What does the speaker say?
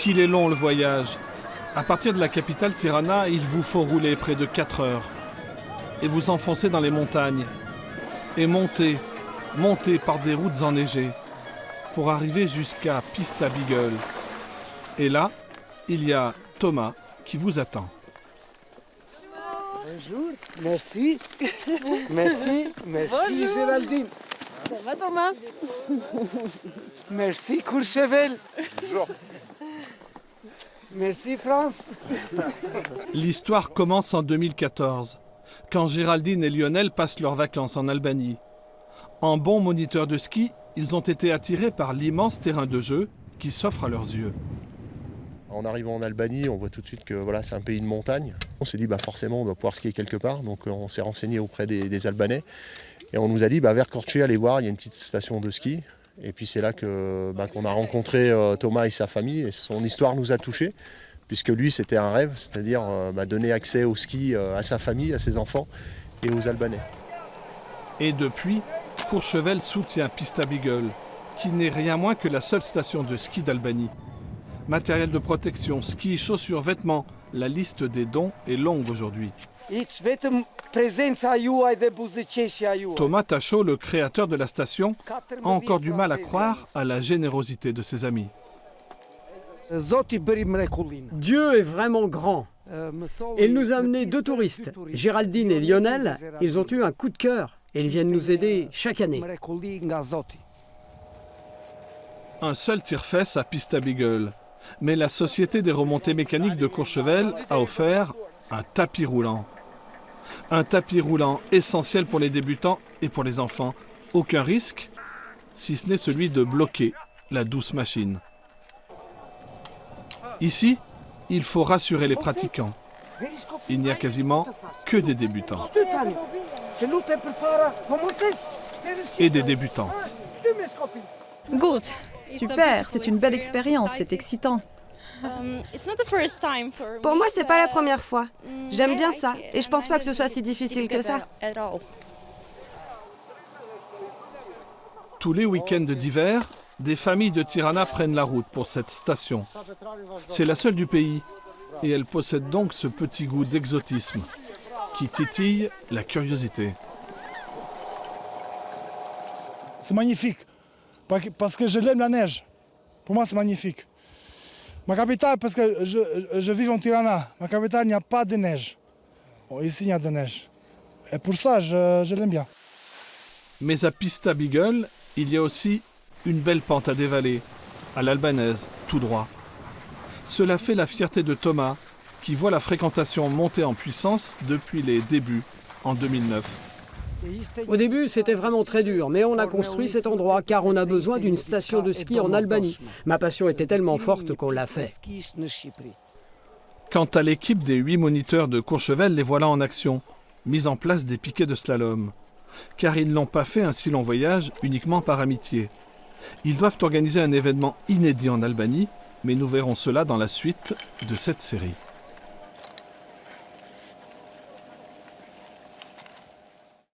Qu'il est long le voyage. À partir de la capitale Tirana, il vous faut rouler près de 4 heures. Et vous enfoncer dans les montagnes. Et monter par des routes enneigées. Pour arriver jusqu'à Pista Beagle. Et là, il y a Thomas qui vous attend. Bonjour, merci. Merci Bonjour. Géraldine. Ça va Thomas? Merci Courchevel. Bonjour. Merci France. L'histoire commence en 2014, quand Géraldine et Lionel passent leurs vacances en Albanie. En bons moniteurs de ski, ils ont été attirés par l'immense terrain de jeu qui s'offre à leurs yeux. En arrivant en Albanie, on voit tout de suite que voilà, c'est un pays de montagne. On s'est dit forcément on doit pouvoir skier quelque part, donc on s'est renseigné auprès des Albanais. Et on nous a dit vers Korçë, allez voir, il y a une petite station de ski. Et puis c'est là qu'on a rencontré Thomas et sa famille, et son histoire nous a touchés, puisque lui c'était un rêve, c'est-à-dire donner accès au ski à sa famille, à ses enfants et aux Albanais. Et depuis, Courchevel soutient Pista Beagle, qui n'est rien moins que la seule station de ski d'Albanie. Matériel de protection, ski, chaussures, vêtements, la liste des dons est longue aujourd'hui. Thomas Tachot, le créateur de la station, a encore du mal à croire à la générosité de ses amis. Dieu est vraiment grand. Et il nous a amené 2 touristes, Géraldine et Lionel. Ils ont eu un coup de cœur et ils viennent nous aider chaque année. Un seul tire-fesse à Pista Beagle. Mais la Société des remontées mécaniques de Courchevel a offert un tapis roulant. Un tapis roulant essentiel pour les débutants et pour les enfants. Aucun risque, si ce n'est celui de bloquer la douce machine. Ici, il faut rassurer les pratiquants. Il n'y a quasiment que des débutants. Et des débutantes. Good. Super, c'est une belle expérience, c'est excitant. Pour moi, c'est pas la première fois. J'aime bien ça, et je pense pas que ce soit si difficile que ça. Tous les week-ends d'hiver, des familles de Tirana prennent la route pour cette station. C'est la seule du pays, et elle possède donc ce petit goût d'exotisme qui titille la curiosité. C'est magnifique, parce que je l'aime la neige. Pour moi, c'est magnifique. Ma capitale, parce que je vis en Tirana, ma capitale, il n'y a pas de neige. Bon, ici, il y a de neige. Et pour ça, je l'aime bien. Mais à Pista Beagle, il y a aussi une belle pente à dévaler, à l'albanaise, tout droit. Cela fait la fierté de Thomas, qui voit la fréquentation monter en puissance depuis les débuts, en 2009. Au début, c'était vraiment très dur, mais on a construit cet endroit car on a besoin d'une station de ski en Albanie. Ma passion était tellement forte qu'on l'a fait. Quant à l'équipe des 8 moniteurs de Courchevel, les voilà en action, mise en place des piquets de slalom. Car ils n'ont pas fait un si long voyage uniquement par amitié. Ils doivent organiser un événement inédit en Albanie, mais nous verrons cela dans la suite de cette série.